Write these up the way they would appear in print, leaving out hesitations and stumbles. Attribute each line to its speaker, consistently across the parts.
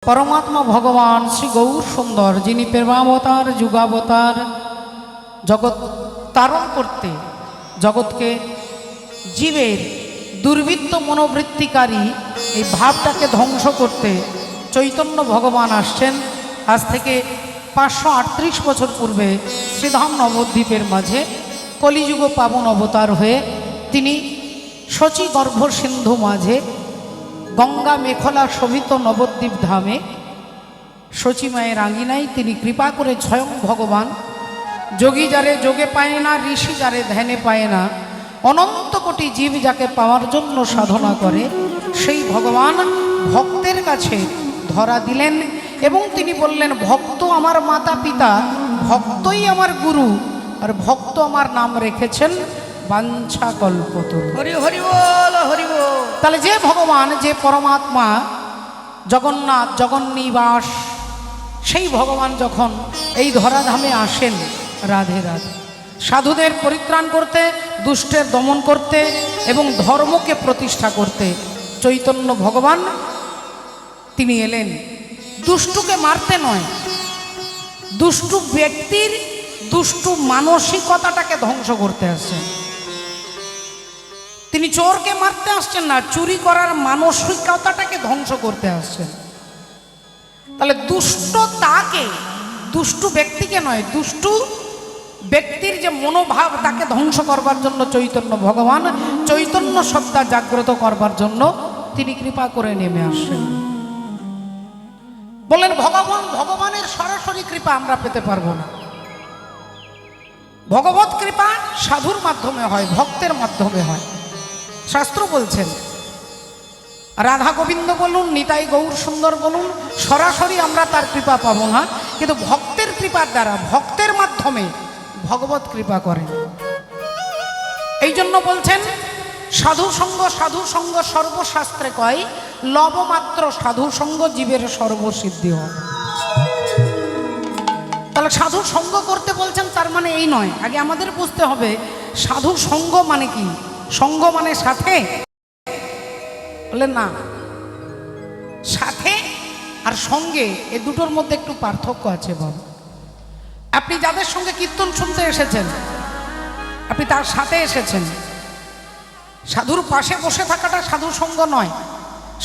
Speaker 1: परमात्मा भगवान श्री गौर सुंदर जिनी प्रेमावतार जुगावतार जगत तारण करते जगत के जीवेर दुर्वृत्त मनोवृत्तिकारी এই ভাবটাকে ধ্বংস করতে চৈতন্য ভগবান আসছেন। আজ থেকে 538 বছর পূর্বে শ্রীধাম নবদ্বীপের মাঝে কলিযুগ পাবন অবতার হয়ে তিনি শচী গর্ভ সিন্ধু মাঝে গঙ্গা মেখলা শোভিত নবদ্বীপ ধামে শচী মায়ের আঙ্গিনায় তিনি কৃপা করে স্বয়ং ভগবান যোগী যারে যোগে পায় না, ঋষি যারে ধ্যানে পায় না, অনন্ত কোটি জীব যাকে পাওয়ার জন্য সাধনা করে সেই ভগবান ভক্তের কাছে ধরা দিলেন এবং তিনি বললেন, ভক্ত আমার মাতা পিতা, ভক্তই আমার গুরু, আর ভক্ত আমার নাম রেখেছেন বাঞ্ছা কল্পতরু।
Speaker 2: হরি হরি বল, হরি বল।
Speaker 1: তাহলে যে ভগবান, যে পরমাত্মা জগন্নাথ জগন্নিবাস, সেই ভগবান যখন এই ধরাধামে আসেন রাধে রাধে সাধুদের পরিত্রাণ করতে, দুষ্টের দমন করতে এবং ধর্মকে প্রতিষ্ঠা করতে চৈতন্য ভগবান তিনি এলেন। দুষ্টুকে মারতে নয়, দুষ্টু ব্যক্তির দুষ্টু মানসিকতাটাকে ধ্বংস করতে আসছেন। তিনি চোরকে মারতে আসছেন না, চুরি করার মানসিকতাটাকে ধ্বংস করতে আসছেন। তাহলে দুষ্ট তাকে, দুষ্টু ব্যক্তিকে নয়, দুষ্টু ব্যক্তির যে মনোভাব তাকে ধ্বংস করবার জন্য চৈতন্য ভগবান চৈতন্য সত্তা জাগ্রত করবার জন্য তিনি কৃপা করে নেমে আসেন। বলেন ভগবানের সরাসরি কৃপা আমরা পেতে পারবো না। ভগবত কৃপা সাধুর মাধ্যমে হয়, ভক্তের মাধ্যমে হয়। শাস্ত্র বলছেন, রাধা গোবিন্দ বলুন, নিতাই গৌর সুন্দর বলুন, সরাসরি আমরা তার কৃপা পাবো না, কিন্তু ভক্তের কৃপার দ্বারা, ভক্তের মাধ্যমে ভগবত কৃপা করেন। এই জন্য বলছেন, সাধু সঙ্গ সর্বশাস্ত্রে কয়, লবমাত্র সাধু সঙ্গ জীবের সর্বসিদ্ধি হয়। তাহলে সাধু সঙ্গ করতে বলছেন, তার মানে এই নয়। আগে আমাদের বুঝতে হবে সাধু সঙ্গ মানে কি। সঙ্গ মানে সাথে, বলে না, সাথে আর সঙ্গে এ দুটোর মধ্যে একটু পার্থক্য আছে বাবা। আপনি যাদের সঙ্গে কীর্তন শুনতে এসেছেন, আপনি তার সাথে এসেছেন। সাধুর পাশে বসে থাকাটা সাধু সঙ্গ নয়,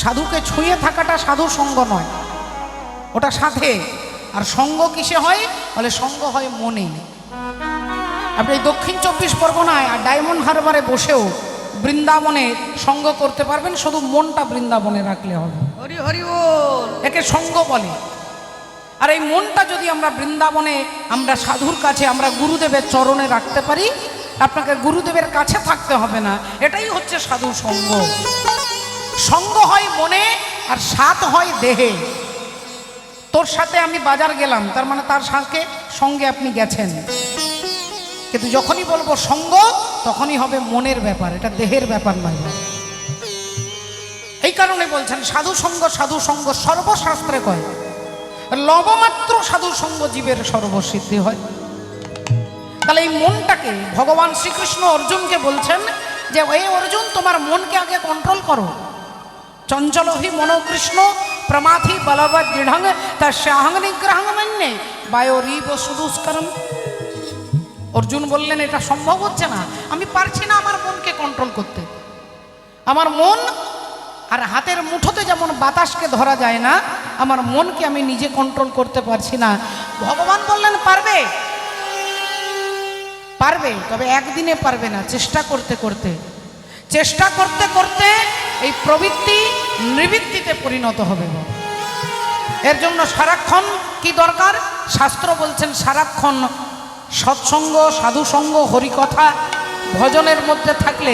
Speaker 1: সাধুকে ছুঁয়ে থাকাটা সাধু সঙ্গ নয়, ওটা সাথে। আর সঙ্গ কিসে হয়? বলে সঙ্গ হয় মনে। আপনি দক্ষিণ 24 পরগনায় আর ডায়মন্ড হারবারে বসেও বৃন্দাবনে সঙ্গ করতে পারবেন, শুধু মনটা বৃন্দাবনে রাখলে হবে।
Speaker 2: হরি হরি বল।
Speaker 1: একে সঙ্গ বলে। আর এই মনটা যদি আমরা বৃন্দাবনে, আমরা সাধুর কাছে, আমরা গুরুদেবের চরণে রাখতে পারি, আপনাকে গুরুদেবের কাছে থাকতে হবে না। এটাই হচ্ছে সাধু সঙ্গ। সঙ্গ হয় মনে আর সাথ হয় দেহে। তোর সাথে আমি বাজার গেলাম, তার মানে তার সঙ্গে আপনি গেছেন, কিন্তু যখনই বলবো সঙ্গ তখনই হবে মনের ব্যাপার, এটা দেহের ব্যাপার নয়। এই কারণে বলছেন সাধু সঙ্গ সর্বশাস্ত্রে কয়, লবমাত্র সাধু সঙ্গ জীবের সর্বসিদ্ধি হয়। তাহলে এই মনটাকে ভগবান শ্রীকৃষ্ণ অর্জুনকে বলছেন যে, এই অর্জুন, তোমার মনকে আগে কন্ট্রোল করো। চঞ্চলহি মনোকৃষ্ণ প্রমাথি বলবৎ দৃঢ়ং তস্যাহং নিগ্রহং মন্যে বায়োরিব সুদুষ্করম। অর্জুন বললেন, এটা সম্ভব হচ্ছে না, আমি পারছি না আমার মনকে কন্ট্রোল করতে। আমার মন আর হাতের মুঠোতে যেমন বাতাসকে ধরা যায় না, আমার মনকে আমি নিজে কন্ট্রোল করতে পারছি না। ভগবান বললেন, পারবে, পারবে, তবে একদিনে পারবে না। চেষ্টা করতে করতে এই প্রবৃত্তি নিবৃত্তিতে পরিণত হবে। এর জন্য সারাক্ষণ কি দরকার? শাস্ত্র বলছেন সারাক্ষণ সৎসঙ্গ, সাধুসঙ্গ, হরিকথা, ভজনের মধ্যে থাকলে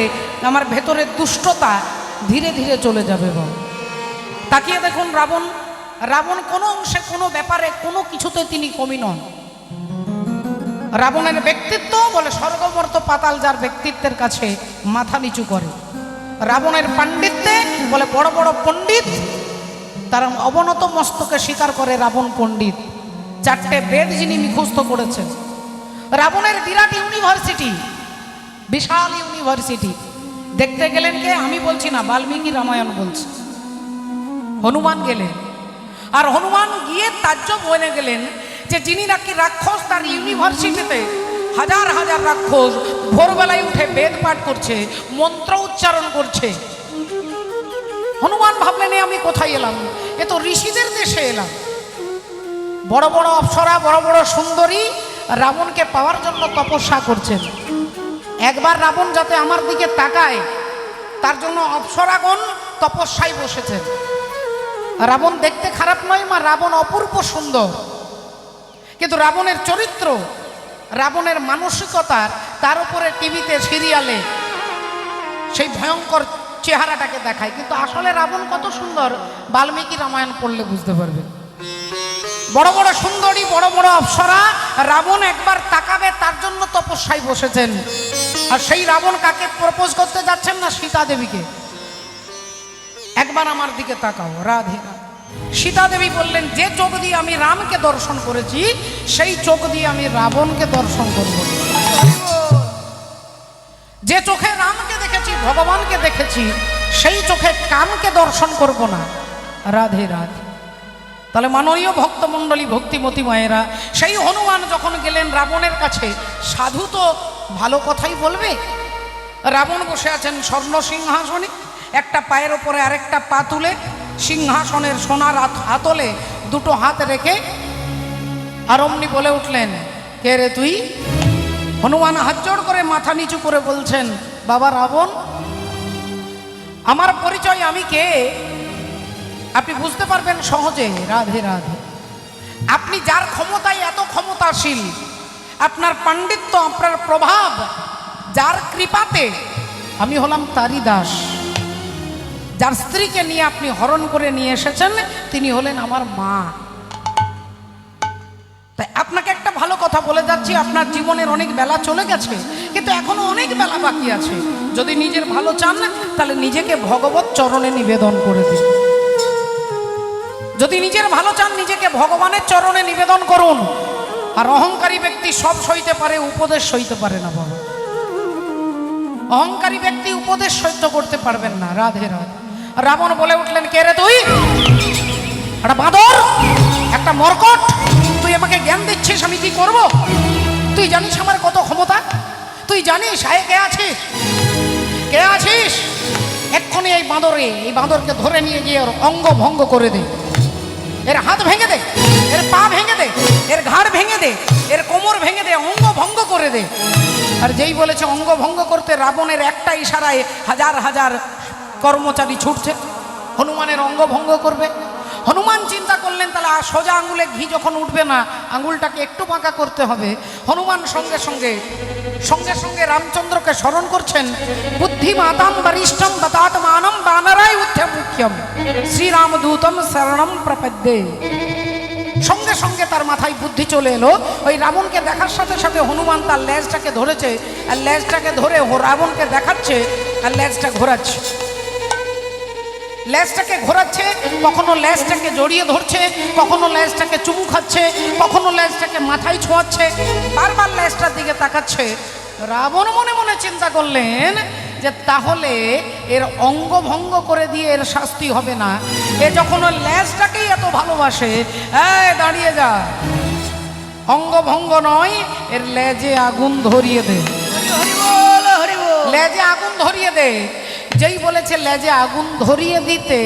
Speaker 1: আমার ভেতরের দুষ্টতা ধীরে ধীরে চলে যাবে। তাকিয়ে দেখুন রাবণ কোনো অংশে, কোনো ব্যাপারে, কোনো কিছুতে তিনি কমি নন। রাবণের ব্যক্তিত্ব বলে স্বর্গমর্ত পাতাল যার ব্যক্তিত্বের কাছে মাথা নিচু করে। রাবণের পাণ্ডিত্যে বলে বড় বড় পণ্ডিত তার অবনত মস্তকে স্বীকার করে রাবণ পণ্ডিত। 4টে বেদ যিনি মুখস্থ করেছেন। রাবণের বিরাট ইউনিভার্সিটি, বিশাল ইউনিভার্সিটি দেখতে গেলেন কে? আমি বলছি না, বাল্মীকি রামায়ণ বলছে। হনুমান গেলেন। আর হনুমান গিয়ে তাজ্জব বনে গেলেন যে যিনি নাকি রাক্ষস, তার ইউনিভার্সিটিতে হাজার হাজার রাক্ষস ভোরবেলায় উঠে বেদ পাঠ করছে, মন্ত্র উচ্চারণ করছে। হনুমান ভাবলেন আমি কোথায় এলাম, এ তো ঋষিদের দেশে এলাম। বড় বড় অপ্সরা, বড় বড় সুন্দরী রাবণকে পাওয়ার জন্য তপস্যা করছেন। একবার রাবণ যাতে আমার দিকে তাকায় তার জন্য অপ্সরাগণ তপস্যায় বসেছেন। রাবণ দেখতে খারাপ নয় মা, রাবণ অপূর্ব সুন্দর, কিন্তু রাবণের চরিত্র, রাবণের মানসিকতা তার উপরে টিভিতে সিরিয়ালে সেই ভয়ঙ্কর চেহারাটাকে দেখায়। কিন্তু আসলে রাবণ কত সুন্দর বাল্মীকি রামায়ণ পড়লে বুঝতে পারবে। বড় বড় সুন্দরী, বড় বড় অপ্সরা, রাবণ একবার তাকাবে তার জন্য তপস্যায় বসেছেন। আর সেই রাবণ কাকে প্রপোজ করতে যাচ্ছেন না? সীতা দেবীকে। একবার আমার দিকে তাকাও রাধে। সীতা দেবী বললেন যে চোখ দিয়ে আমি রামকে দর্শন করেছি সেই চোখ দিয়ে আমি রাবণকে দর্শন করব। যে চোখে রামকে দেখেছি, ভগবানকে দেখেছি, সেই চোখে কামকে দর্শন করব না। রাধে রাধে। তাহলে মাননীয় ভক্তমণ্ডলী, ভক্তিমতী মায়েরা, সেই হনুমান যখন গেলেন রাবণের কাছে, সাধু তো ভালো কথাই বলবে। রাবণ বসে আছেন স্বর্ণ সিংহাসনে, একটা পায়ের ওপরে আরেকটা পা তুলে, সিংহাসনের সোনার হাতলে দুটো হাত রেখে, আর অমনি বলে উঠলেন কে রে তুই? হনুমান হাত জোড় করে মাথা নিচু করে বলছেন বাবা রাবণ, আমার পরিচয় আমি কে আপনি বুঝতে পারবেন সহজে। রাধে রাধে। আপনি যার ক্ষমতায় এত ক্ষমতাশীল, আপনার পাণ্ডিত্য, আপনার প্রভাব, যার কৃপাতে আমি হলাম তারই দাস। যার স্ত্রীকে নিয়ে আপনি হরণ করে নিয়ে এসেছেন তিনি হলেন আমার মা। তাই আপনাকে একটা ভালো কথা বলে যাচ্ছি, আপনার জীবনের অনেক বেলা চলে গেছে, কিন্তু এখনো অনেক বেলা বাকি আছে। যদি নিজের ভালো চান তাহলে নিজেকে ভগবত চরণে নিবেদন করে দিন। যদি নিজের ভালো চান নিজেকে ভগবানের চরণে নিবেদন করুন। আর অহংকারী ব্যক্তি সব সইতে পারে, উপদেশ সইতে পারে না বাবা। অহংকারী ব্যক্তি উপদেশ সহ্য করতে পারবেন না। রাধে রাধে। রাবণ বলে উঠলেন কে রে তুই? একটা বাঁদর, একটা মরকট, তুই আমাকে জ্ঞান দিচ্ছিস আমি কি করব? তুই জানিস আমার কত ক্ষমতা? তুই জানিস আয় কে আছিস? কে আছিস? এক্ষুনি এই বাঁদরকে ধরে নিয়ে গিয়ে ওর অঙ্গ ভঙ্গ করে দে। এর হাত ভেঙে দে, এর পা ভেঙে দে, এর ঘাড় ভেঙে দে, এর কোমর ভেঙে দে, অঙ্গ ভঙ্গ করে দে। আর যেই বলেছে অঙ্গ ভঙ্গ করতে, রাবণের একটা ইশারায় হাজার হাজার কর্মচারী ছুটছে হনুমানের অঙ্গ ভঙ্গ করবে। হনুমান চিন্তা করলেন তাহলে সোজা আঙুলে ঘি যখন উঠবে না, আঙুলটাকে একটু বাঁকা করতে হবে। হনুমান সঙ্গে সঙ্গে রামচন্দ্রকে স্মরণ করছেন, বুদ্ধিমাতাম বরিষ্ঠম বতাত্মানম বানরায় উঠে মুখ্যম শ্রীরামদূতম শরণম প্রপদ্যে। সঙ্গে সঙ্গে তার মাথায় বুদ্ধি চলে এলো। ওই রাবণকে দেখার সাথে সাথে হনুমান তার লেজটাকে ধরেছে, আর লেজটাকে ধরে রাবণকে দেখাচ্ছে, আর লেজটা ঘোরাচ্ছে। লেজটাকে ঘোরাচ্ছে, কখনো লেজটাকে জড়িয়ে ধরছে, কখনো লেজটাকে চুমু খাচ্ছে, কখনো লেজটাকে মাথায় ছোঁয়াচ্ছে, বারবার লেজটার দিকে তাকাচ্ছে। রাবণ মনে মনে চিন্তা করলেন যে তাহলে এর অঙ্গ ভঙ্গ করে দিয়ে এর শাস্তি হবে না। এ যখন ওর লেজটাকেই এত ভালোবাসে, দাঁড়িয়ে যা, অঙ্গ ভঙ্গ নয়, এর লেজে আগুন ধরিয়ে দে। লেজে আগুন ধরিয়ে দে। যেই বলেছে লেজে আগুন ধরিয়ে দিতে,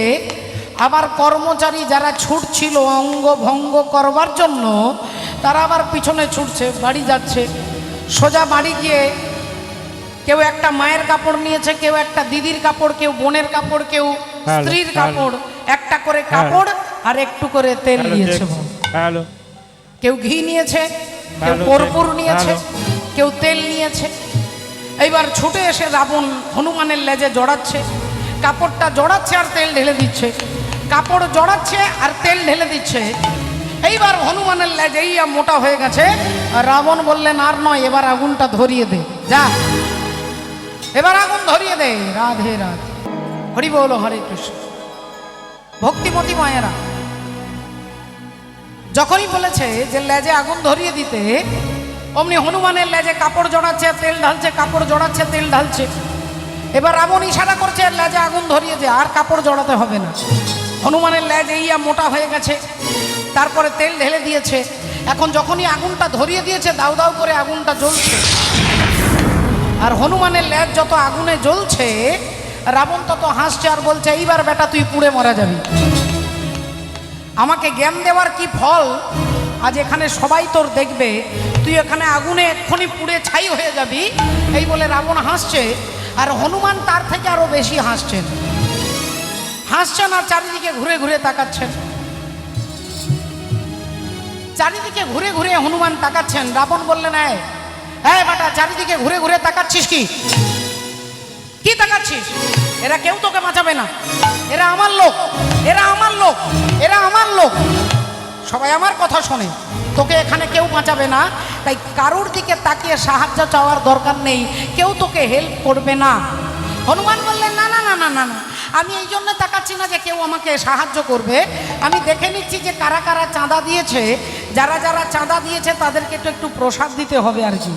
Speaker 1: আবার কর্মচারী যারা ছুটছিল অঙ্গ ভঙ্গ করবার জন্য, তারা আবার পিছনে ছুটছে, বাড়ি যাচ্ছে। সোজা বাড়ি গিয়ে কেউ একটা মায়ের কাপড় নিয়েছে, কেউ একটা দিদির কাপড়, কেউ বোনের কাপড়, কেউ স্ত্রীর কাপড়, একটা করে কাপড় আর একটু করে তেল নিয়েছে। কেউ ঘি নিয়েছে, কেউ কর্পূর নিয়েছে, কেউ তেল নিয়েছে। এইবার ছুটে এসে রাবণ হনুমানের লেজে জড়াচ্ছে, কাপড়টা জড়াচ্ছে আর তেল ঢেলে দিচ্ছে, কাপড় জড়াচ্ছে আর তেল ঢেলে দিচ্ছে। এইবার হনুমানের লেজেই মোটা হয়ে গেছে। রাবণ বললেন আর নয়, এবার আগুনটা ধরিয়ে দে, যা এবার আগুন ধরিয়ে দে। রাধে রাধে। হরি বল, হরে কৃষ্ণ। ভক্তিমতী মায়েরা, যখনই বলেছে যে লেজে আগুন ধরিয়ে দিতে, অমনি হনুমানের লেজে কাপড় জড়াচ্ছে, তেল ঢালছে, কাপড় জড়াচ্ছে, তেল ঢালছে। এবার রাবণ ইশারা করছে লেজে আগুন ধরিয়ে দে, আর কাপড় জড়াতে হবে না। হনুমানের লেজ এই মোটা হয়ে গেছে। তারপরে তেল ঢেলে দিয়েছে। এখন যখনই আগুনটা ধরিয়ে দিয়েছে, দাউ দাউ করে আগুনটা জ্বলছে। আর হনুমানের লেজ যত আগুনে জ্বলছে, রাবণ তত হাসছে আর বলছে, এইবার বেটা তুই পুড়ে মারা যাবি। আমাকে জ্ঞান দেওয়ার কি ফল, আজ এখানে সবাই তোর দেখবে, তুই এখানে আগুনে এক্ষুনি পুড়ে ছাই হয়ে যাবি। এই বলে রাবণ হাসছে, আর হনুমান তার থেকে আরো বেশি হাসছেন। হাসছেন আর চারিদিকে ঘুরে ঘুরে তাকাচ্ছেন। চারিদিকে ঘুরে ঘুরে হনুমান তাকাচ্ছেন। রাবণ বললেন, এই বেটা, চারিদিকে ঘুরে ঘুরে তাকাচ্ছিস কি? কি তাকাচ্ছিস? এরা কেউ তোকে বাঁচাবে না। এরা আমার লোক, এরা আমার লোক, এরা আমার লোক। সবাই আমার কথা শোনে, তোকে এখানে কেউ বাঁচাবে না। তাই কারোর দিকে তাকিয়ে সাহায্য চাওয়ার দরকার নেই, কেউ তোকে হেল্প করবে না। হনুমান বললেন, না না না না না না, আমি এই জন্য তাকাচ্ছি না যে কেউ আমাকে সাহায্য করবে। আমি দেখে নিচ্ছি যে কারা কারা চাঁদা দিয়েছে। যারা যারা চাঁদা দিয়েছে তাদেরকে তো একটু প্রসাদ দিতে হবে আর কি।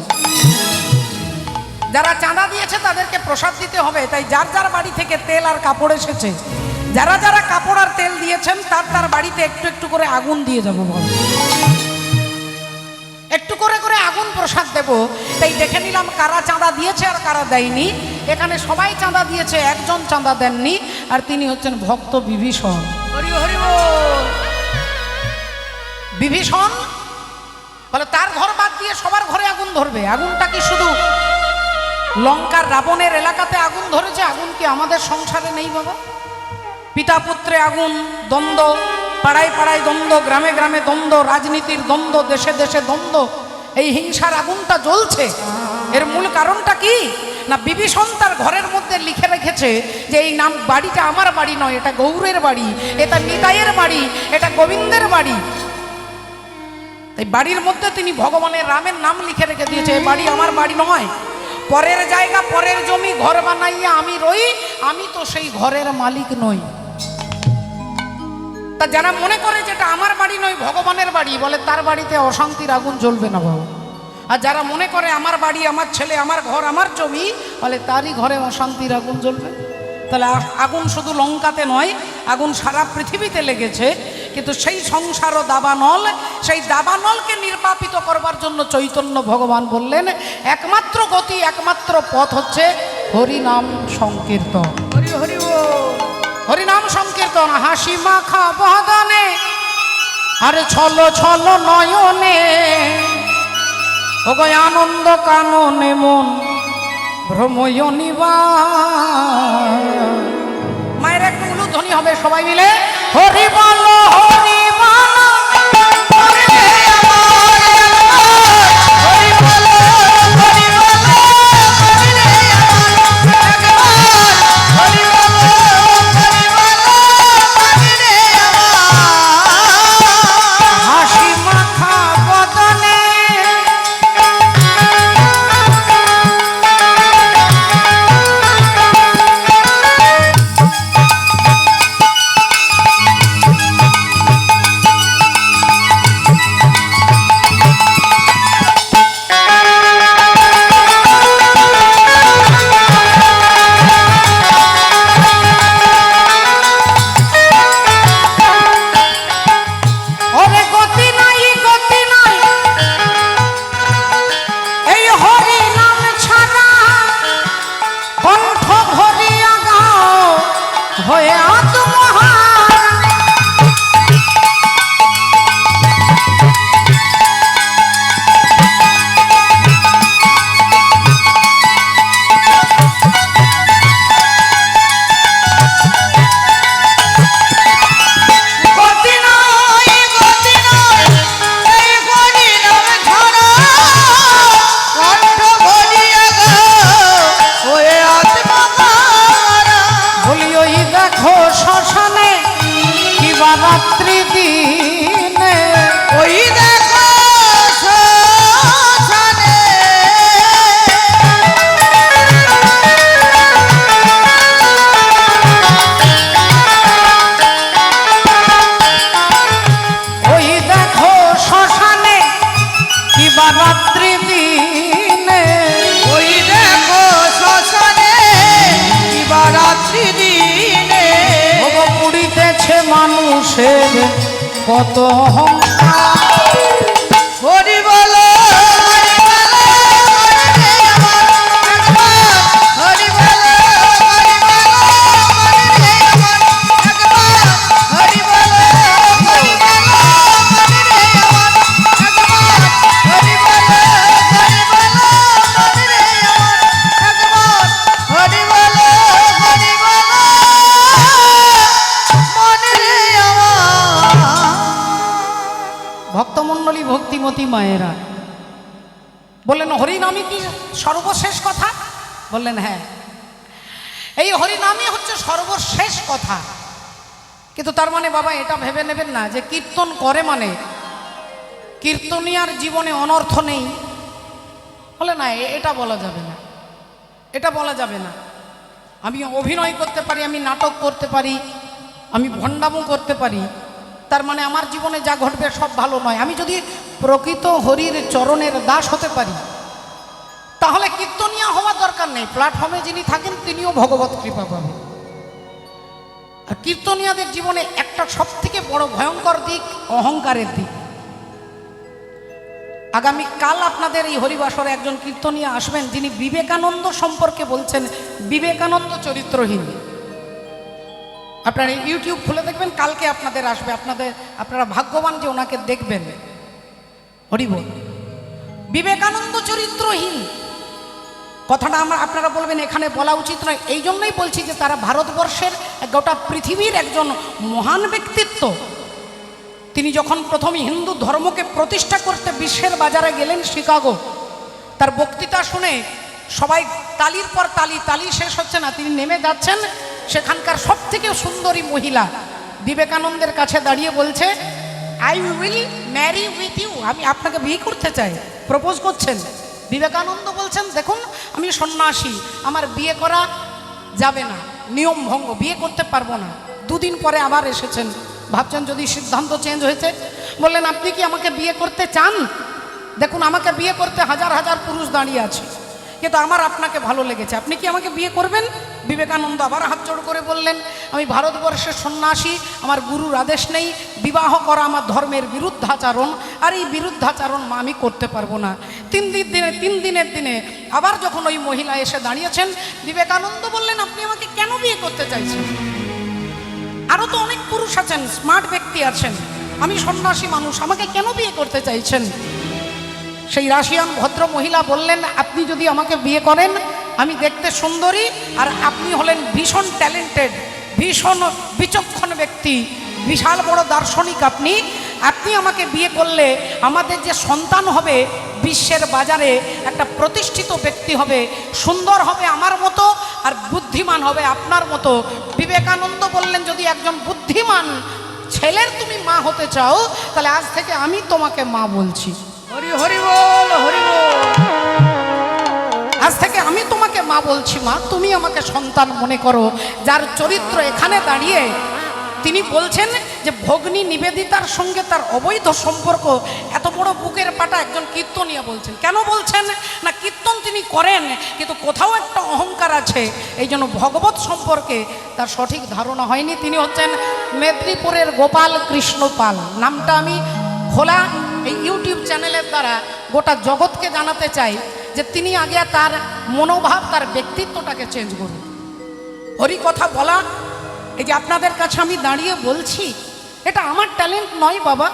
Speaker 1: যারা চাঁদা দিয়েছে তাদেরকে প্রসাদ দিতে হবে। তাই যার যার বাড়ি থেকে তেল আর কাপড় এসেছে, যারা যারা কাপড় আর তেল দিয়েছেন, তার তার বাড়িতে একটু একটু করে আগুন দিয়ে যাবো। একটু করে করে আগুন প্রসাদ দেব। তাই দেখে নিলাম কারা চাঁদা দিয়েছে আর কারা দেয়নি। এখানে সবাই চাঁদা দিয়েছে, একজন চাঁদা দেননি, আর তিনি হচ্ছেন ভক্ত বিভীষণ।
Speaker 2: হরি হরি বল।
Speaker 1: বিভীষণ বলে, তার ঘর বাদ দিয়ে সবার ঘরে আগুন ধরবে। আগুনটা কি শুধু লঙ্কার রাবণের এলাকাতে আগুন ধরেছে? আগুন কি আমাদের সংসারে নেই বাবা? পিতা পুত্রে আগুন, দ্বন্দ্ব, পাড়ায় পাড়ায় দ্বন্দ্ব, গ্রামে গ্রামে দ্বন্দ্ব, রাজনীতির দ্বন্দ্ব, দেশে দেশে দ্বন্দ্ব। এই হিংসার আগুনটা জ্বলছে। এর মূল কারণটা কি না, বিভীষণ তার ঘরের মধ্যে লিখে রেখেছে যে এই নাম বাড়িটা আমার বাড়ি নয়, এটা গৌরের বাড়ি, এটা নিতাইয়ের বাড়ি, এটা গোবিন্দের বাড়ি। এই বাড়ির মধ্যে তিনি ভগবানের রামের নাম লিখে রেখে দিয়েছে, এই বাড়ি আমার বাড়ি নয়। পরের জায়গা, পরের জমি, ঘর বানাইয়া আমি রই, আমি তো সেই ঘরের মালিক নই। তা যারা মনে করে যেটা আমার বাড়ি নয়, ভগবানের বাড়ি, বলে তার বাড়িতে অশান্তির আগুন জ্বলবে না বাবা। আর যারা মনে করে আমার বাড়ি, আমার ছেলে, আমার ঘর, আমার জমি, বলে তারই ঘরে অশান্তির আগুন জ্বলবে। তাহলে আগুন শুধু লঙ্কাতে নয়, আগুন সারা পৃথিবীতে লেগেছে। কিন্তু সেই সংসার ও দাবানল, সেই দাবানলকে নির্বাপিত করবার জন্য চৈতন্য ভগবান বললেন, একমাত্র গতি, একমাত্র পথ হচ্ছে হরিনাম সংকীর্তন।
Speaker 2: হরি হরি বল।
Speaker 1: হরিনাম সংকীর্তন। হাসি মাখা বদনে আরে ছলো ছলো নয়নে, ওগো আনন্দ কাননে মন ভ্রময় নিবাস। মায়ের একটু উলুধ্বনি হবে সবাই মিলে, হরি বলো হরি বলো, হরি রে আমার জগৎ, হরি বলো হরি বলো, হরি রে আমার জগৎ, হরি বলো হরি বলো, হরি রে আমার। হাসি মাখা বদনে হয়ে আত্মহার। শ্মশানে কিবা রাত্রি দিনে, ওই দেখো শ্মশানে ওই দেখো শ্মশানে কিবা রাত্রি দিনে, ওই দেখো শ্মশানে কিবা রাত্রি দিনে, পুড়িতেছে মানুষের কত অহংকার।
Speaker 2: হরি বলো হরি বলো হরি বলো হরি বলো হরি বলো হরি বলো হরি বলো হরি বলো মনে রে আমার।
Speaker 1: ভক্তমণ্ডলী ভক্তিমতী মায়েরা বললেন, হরিনামই কি সর্বশেষ কথা? বললেন হ্যাঁ, এই হরিনামই হচ্ছে সর্বশেষ কথা। কিন্তু তার মানে বাবা এটা ভেবে নেবেন না যে কীর্তন করে মানে কীর্তনিয়ার জীবনে অনর্থ নেই। বলে না, এটা বলা যাবে না, এটা বলা যাবে না। আমি অভিনয় করতে পারি, আমি নাটক করতে পারি, আমি ভণ্ডামো করতে পারি, তার মানে আমার জীবনে যা ঘটবে সব ভালো নয়। আমি যদি প্রকৃত হরির চরণের দাস হতে পারি তাহলে কীর্তনিয়া হওয়ার দরকার নেই। প্ল্যাটফর্মে যিনি থাকেন তিনিও ভগবত কৃপা পাবেন। আর কীর্তনিয়াদের জীবনে একটা সব থেকে বড় ভয়ঙ্কর দিক অহংকারের দিক। আগামীকাল আপনাদের এই হরিবাসরে একজন কীর্তনিয়া আসবেন যিনি বিবেকানন্দ সম্পর্কে বলছেন বিবেকানন্দ চরিত্রহীন। আপনারা ইউটিউব খুলে দেখবেন, কালকে আপনাদের আসবে। আপনারা ভাগ্যবান যে ওনাকে দেখবেন। হরিবল, বিবেকানন্দ চরিত্রহীন কথাটা আপনারা বলবেন এখানে বলা উচিত নয়। এই জন্যই বলছি যে তারা ভারতবর্ষের গোটা পৃথিবীর একজন মহান ব্যক্তিত্ব। তিনি যখন প্রথম হিন্দু ধর্মকে প্রতিষ্ঠা করতে বিশ্বের বাজারে গেলেন শিকাগো, তার বক্তৃতা শুনে সবাই তালির পর তালি, তালি শেষ হচ্ছে না। তিনি নেমে যাচ্ছেন, সেখানকার সব থেকে সুন্দরী মহিলা বিবেকানন্দের কাছে দাঁড়িয়ে বলছে, I will marry with you, আমি আপনাকে বিয়ে করতে চাই, প্রপোজ করছেন। বিবেকানন্দ বলছেন, দেখুন আমি সন্ন্যাসী, আমার বিয়ে করা যাবে না, নিয়ম ভঙ্গ, বিয়ে করতে পারবো না। দুদিন পরে আবার এসেছেন, ভাবছেন যদি সিদ্ধান্ত চেঞ্জ হয়েছে। বললেন, আপনি কি আমাকে বিয়ে করতে চান? দেখুন আমাকে বিয়ে করতে হাজার হাজার পুরুষ দাঁড়িয়ে আছে, কিন্তু আমার আপনাকে ভালো লেগেছে, আপনি কি আমাকে বিয়ে করবেন? বিবেকানন্দ আবার হাত জোড় করে বললেন, আমি ভারতবর্ষের সন্ন্যাসী, আমার গুরুর আদেশ নেই, বিবাহ করা আমার ধর্মের বিরুদ্ধাচারণ, আর এই বিরুদ্ধাচারণ আমি করতে পারবো না। তিন দিনের দিনে আবার যখন ওই মহিলা এসে দাঁড়িয়েছেন, বিবেকানন্দ বললেন, আপনি আমাকে কেন বিয়ে করতে চাইছেন? আরও তো অনেক পুরুষ আছেন, স্মার্ট ব্যক্তি আছেন, আমি সন্ন্যাসী মানুষ, আমাকে কেন বিয়ে করতে চাইছেন? সেই রাশিয়ান ভদ্র মহিলা বললেন, আপনি যদি আমাকে বিয়ে করেন, আমি দেখতে সুন্দরী, আর আপনি হলেন ভীষণ ট্যালেন্টেড, ভীষণ বিচক্ষণ ব্যক্তি, বিশাল বড় দার্শনিক। আপনি আমাকে বিয়ে করলে আমাদের যে সন্তান হবে বিশ্বের বাজারে একটা প্রতিষ্ঠিত ব্যক্তি হবে, সুন্দর হবে আমার মতো, আর বুদ্ধিমান হবে আপনার মতো। বিবেকানন্দ বললেন, যদি একজন বুদ্ধিমান ছেলের তুমি মা হতে চাও, তাহলে আজ থেকে আমি তোমাকে মা বলছি।
Speaker 2: হরি হরি বল হরি বল।
Speaker 1: আজ থেকে আমি তোমাকে মা বলছি, মা তুমি আমাকে সন্তান মনে করো। যার চরিত্র এখানে দাঁড়িয়ে তিনি বলছেন যে ভগ্নী নিবেদিতার সঙ্গে তার অবৈধ সম্পর্ক, এত বড় বুকের পাটা একজন কীর্তনিয়া বলছেন। কেন বলছেন না? কীর্তন তিনি করেন, কিন্তু কোথাও একটা অহংকার আছে, এই জন্য ভগবত সম্পর্কে তার সঠিক ধারণা হয়নি। তিনি হচ্ছেন মেদিনীপুরের গোপাল কৃষ্ণ পাল। নামটা আমি খোলা এই ইউটিউব চ্যানেলের দ্বারা গোটা জগৎকে জানাতে চাই যে তিনি আগে তার মনোভাব, তার ব্যক্তিত্বটাকে চেঞ্জ করুন। হরি কথা বলা, এই যে আপনাদের কাছে আমি দাঁড়িয়ে বলছি, এটা আমার ট্যালেন্ট নয় বাবা,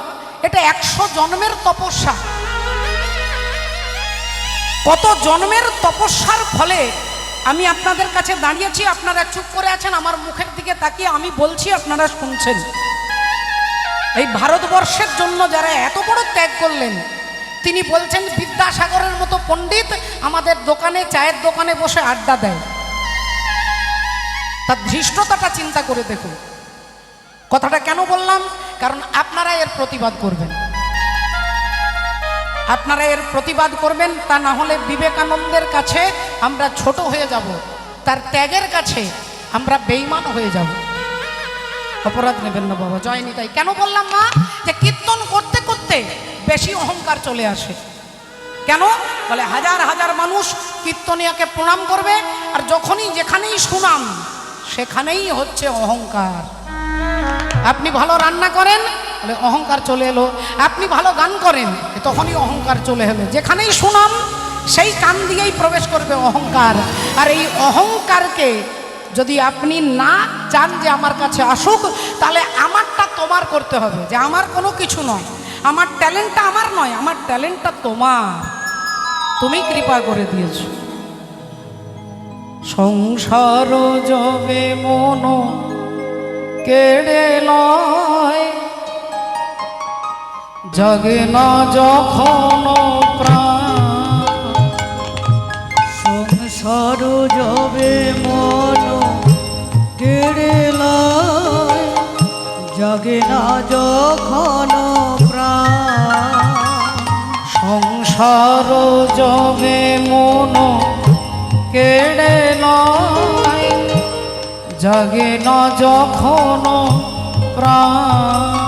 Speaker 1: এটা 100 জন্মের তপস্যা। কত জন্মের তপস্যার ফলে আমি আপনাদের কাছে দাঁড়িয়েছি। আপনারা চুপ করে আছেন, আমার মুখের দিকে তাকিয়ে আমি বলছি, আপনারা শুনছেন। এই ভারতবর্ষের জন্য যারা এত বড় ত্যাগ করলেন, তিনি বলছেন বিদ্যাসাগরের মতো পণ্ডিত আমাদের দোকানে, চায়ের দোকানে বসে আড্ডা দেয়। তার ধৃষ্টতাটা চিন্তা করে দেখুন। কথাটা কেন বললাম? কারণ আপনারা এর প্রতিবাদ করবেন, আপনারা এর প্রতিবাদ করবেন। তা না হলে বিবেকানন্দের কাছে আমরা ছোট হয়ে যাব, তার ত্যাগের কাছে আমরা বেঈমান হয়ে যাব। অপরাধ নেবেন না বাবা, জয় নিতাই। কেন বললাম মা যে কীর্তন করতে করতে বেশি অহংকার চলে আসে? কেন বলে, হাজার হাজার মানুষ কীর্তনিয়াকে প্রণাম করবে, আর যখনই যেখানেই সুনাম সেখানেই হচ্ছে অহংকার। আপনি ভালো রান্না করেন, বলে অহংকার চলে এলো। আপনি ভালো গান করেন, তখনই অহংকার চলে এলো। যেখানেই শুনাম সেই কান দিয়েই প্রবেশ করবে অহংকার। আর এই অহংকারকে যদি আপনি না চান যে আমার কাছে আসুক, তাহলে আমারটা তোমার করতে হবে, যে আমার কোনো কিছু নয়, আমার ট্যালেন্টটা আমার নয়, আমার ট্যালেন্টটা তোমার, তুমি কৃপা করে দিয়েছো। সংসার যবে মন কেড়ে লয়, জাগে না যখন প্রাণ।
Speaker 2: সংসার যবে মন কেড়ে লয়, জাগে না যখন প্রাণ।
Speaker 1: সংসার যবে মন কেড়ে লয়, জাগে না যখন প্রাণ।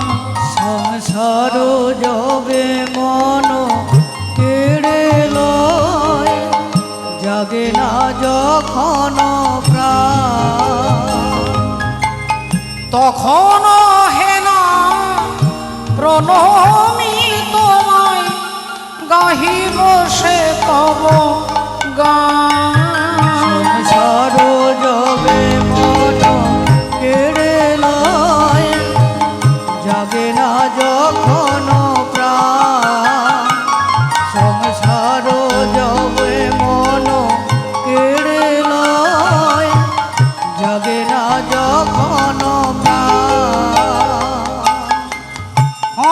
Speaker 2: সংসার যবে মন কেড়ে লয়, জাগে না যখন প্রাণ।
Speaker 1: তখন হে না প্রণমি তোমায়, গাহিব সে তব গান।
Speaker 2: সংসার যবে মন কেড়ে লয়, জাগে না যখন প্রাণ। সংসার যবে মন কেড়ে লয়, জাগে না যখন প্রাণ।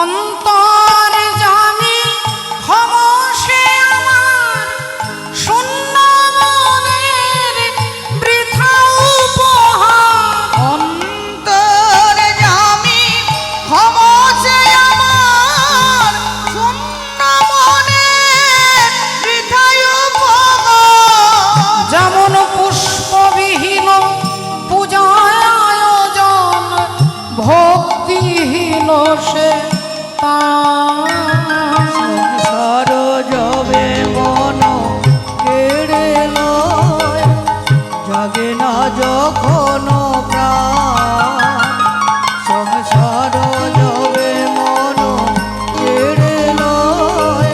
Speaker 1: অন্তর জানি ক্ষমসে আমার, শূন্য মনের বৃথা উপহার।
Speaker 2: অন্তর জামি ক্ষমসে আমার, শূন্য মনের বৃথায় উপহার।
Speaker 1: যেমন পুষ্পবিহীন পূজায় আয়োজন, ভক্তিহীন সে তার।
Speaker 2: সংসার যবে মন কেড়ে লয়, জাগে না যখন প্রাণ। সংসার যবে মন কেড়ে লয়,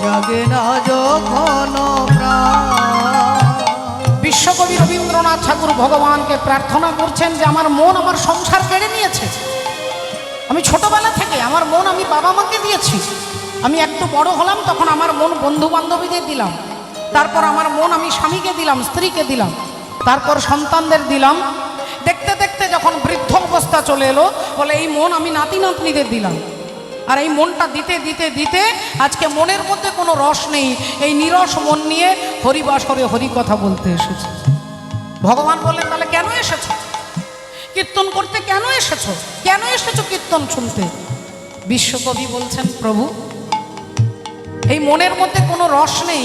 Speaker 2: জাগে না যখন প্রাণ।
Speaker 1: বিশ্বকবি রবীন্দ্রনাথ ঠাকুর ভগবানকে প্রার্থনা করছেন যে আমার মন আমার সংসার কেড়ে নিয়েছে। আমি ছোটবেলা থেকে আমার মন আমি বাবা মাকে দিয়েছি, আমি একটু বড় হলাম তখন আমার মন বন্ধু বান্ধবীদের দিলাম, তারপর আমার মন আমি স্বামীকে দিলাম, স্ত্রীকে দিলাম, তারপর সন্তানদের দিলাম। দেখতে দেখতে যখন বৃদ্ধ অবস্থা চলে এলো, বলে এই মন আমি নাতি নাতনিদের দিলাম। আর এই মনটা দিতে দিতে দিতে আজকে মনের মধ্যে কোনো রস নেই। এই নিরস মন নিয়ে হরিবাসরে হরি কথা বলতে এসেছে। ভগবান বললেন তাহলে কেন এসেছো কীর্তন করতে, কেন এসেছো, কেন এসেছো কীর্তন শুনতে? বিশ্বকবি বলছেন প্রভু এই মনের মধ্যে কোনো রস নেই,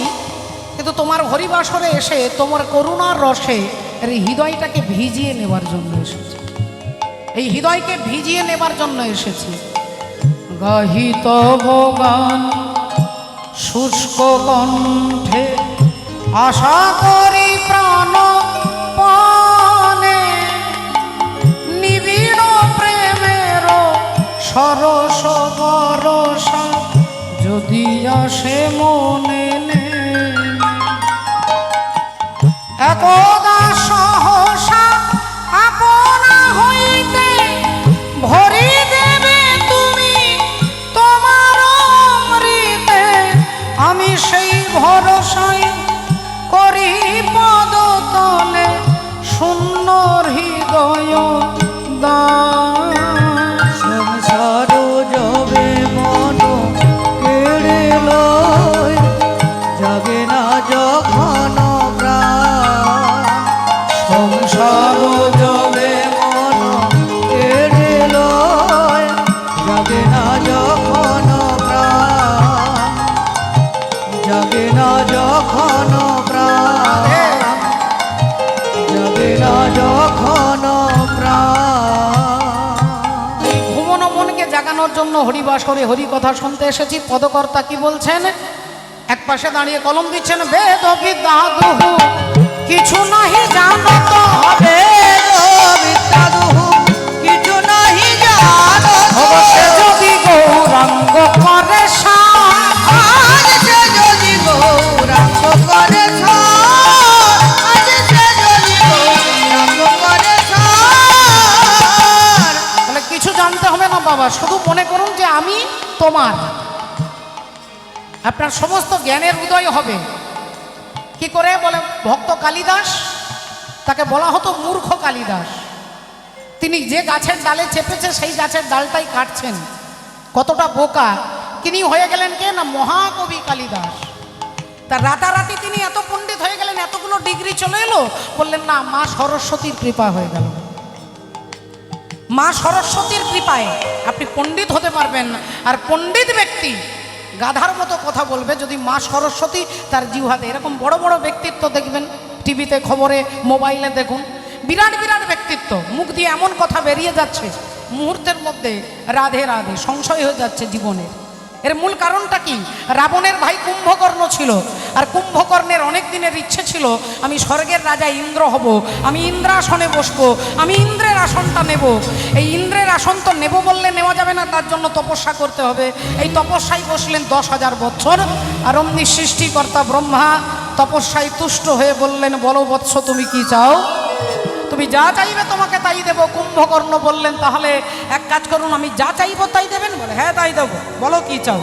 Speaker 1: কিন্তু তোমার হরিবাসরে এসে তোমার করুণার রসে এই হৃদয়টাকে ভিজিয়ে নেবার জন্য এসেছি, এই হৃদয়কে ভিজিয়ে নেবার জন্য এসেছি। গাহি তব গান শুষ্ক কণ্ঠে, আশা করি প্রাণ পানে, নিবিড় প্রেমের সরস বরসা যদি আসে মনে নে। একদা সহসা আপনা হইতে ভরি দেবে তুমি তোমার অমৃতে, আমি সেই ভরসায় করি পদতলে শূন্য হৃদয় দান।
Speaker 2: সংসার যবে মন কেড়ে লয়, জাগে না যখন প্রাণ। সংসার যবে মন কেড়ে লয়, জাগে না যখন প্রাণ। জাগে না যখন প্রাণ, জাগে না যখন প্রাণ।
Speaker 1: এই ঘুমনো মনকে জাগানোর জন্য হরিবাসরে হরি কথা শুনতে এসেছি। পদকর্তা কি বলছেন? এক পাশে দাঁড়িয়ে কলম দিচ্ছেন, বেদ বিদ্যা দুহু কিছু নাহি জানো তো,
Speaker 2: বেদ বিদ্যা দুহু কিছু নাহি জানো তো।
Speaker 1: অবশ্যই করে সার।
Speaker 2: আজ সে যদি গৌরাঙ্গ করে আজ সে যদি গৌরাঙ্গ করে
Speaker 1: তাহলে কিছু জানতে হবে না বাবা, শুধু মনে করুন যে আমি তোমার। আপনার সমস্ত জ্ঞানের উদয় হবে। কি করে বলে ভক্ত কালিদাস, তাকে বলা হতো মূর্খ কালিদাস। তিনি যে গাছের ডালে চেপেছে সেই গাছের ডালটাই কাটছেন। কতটা বোকা তিনি হয়ে গেলেন কে না মহাকবি কালিদাস। তার রাতারাতি তিনি এত পণ্ডিত হয়ে গেলেন, এতগুলো ডিগ্রি চলে এলো। বললেন না, মা সরস্বতীর কৃপা হয়ে গেল। মা সরস্বতীর কৃপায় আপনি পণ্ডিত হতে পারবেন। আর পণ্ডিত ব্যক্তি গাধার মতো কথা বলবে যদি মা সরস্বতী তার জিহ্বাতে। এরকম বড় বড় ব্যক্তিত্ব দেখবেন টিভিতে, খবরে, মোবাইলে দেখুন, বিরাট বিরাট ব্যক্তিত্ব, মুখ দিয়ে এমন কথা বেরিয়ে যাচ্ছে মুহূর্তের মধ্যে রাধে রাধে, সংশয় হয়ে যাচ্ছে জীবনে। এর মূল কারণটা কি? রাবণের ভাই কুম্ভকর্ণ ছিল, আর কুম্ভকর্ণের অনেক দিনের ইচ্ছে ছিল আমি স্বর্গের রাজা ইন্দ্র হব, আমি ইন্দ্রাসনে বসবো, আমি ইন্দ্রের আসনটা নেব। এই ইন্দ্রের আসন তো নেব বললে নেওয়া যাবে না, তার জন্য তপস্যা করতে হবে। এই তপস্যায় বসলেন 10,000 বছর। আর অমনি সৃষ্টিকর্তা ব্রহ্মা তপস্যায় তুষ্ট হয়ে বললেন, বলো বৎস তুমি কি চাও? তুমি যা চাইবে তোমাকে তাই দেব। কুম্ভকর্ণ বললেন, তাহলে এক কাজ করুন, আমি যা চাইবো তাই দেবেন? বলে হ্যাঁ তাই দেবো, বলো কি চাও।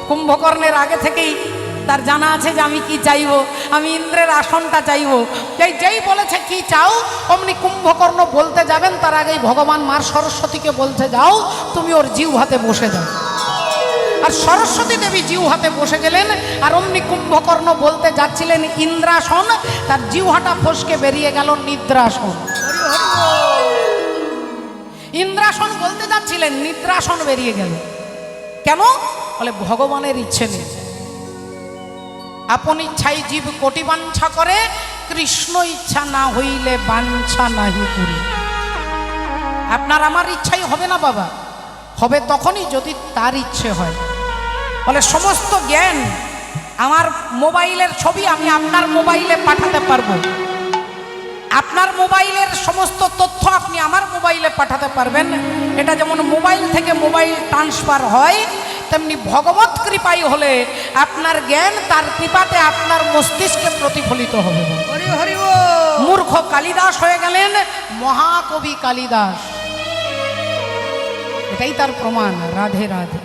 Speaker 1: কুম্ভকর্ণের আগে থেকেই তার জানা আছে যে আমি কি চাইবো, আমি ইন্দ্রের আসনটা চাইবো। যেই বলেছে কি চাও, অমনি কুম্ভকর্ণ বলতে যাবেন তার আগেই ভগবান মা সরস্বতীকে বলতে যাও তুমি ওর জিহ্বাতে বসে যাও। আর সরস্বতী দেবী জিহ্বাতে বসে গেলেন। আর অমনি কুম্ভকর্ণ বলতে যাচ্ছিলেন ইন্দ্রাসন, তার জিহ্বাটা ফসকে বেরিয়ে গেল নিদ্রাসন। ইন্দ্রাসন বলতে যাচ্ছিলেন, নিদ্রাসন বেরিয়ে গেল। কেন? বলে ভগবানের ইচ্ছে নেই। আপন ইচ্ছাই জীব কোটি বাঞ্ছা করে, কৃষ্ণ ইচ্ছা না হইলে বাঞ্ছা নাহি পুরি। আপনার আমার ইচ্ছাই হবে না বাবা, হবে তখনই যদি তার ইচ্ছে হয়। বলে সমস্ত জ্ঞান, আমার মোবাইলের ছবি আমি আপনার মোবাইলে পাঠাতে পারবো, আপনার মোবাইলের সমস্ত তথ্য আপনি আমার মোবাইলে পাঠাতে পারবেন। এটা যেমন মোবাইল থেকে মোবাইল ট্রান্সফার হয়, তেমনি ভগবত কৃপাই হলে আপনার জ্ঞান তার কৃপাতে আপনার মস্তিষ্কে প্রতিফলিত হবে।
Speaker 2: হরি হরি
Speaker 1: মূর্খ কালিদাস হয়ে গেলেন মহাকবি কালিদাস। এটাই তার প্রমাণ। রাধে রাধে।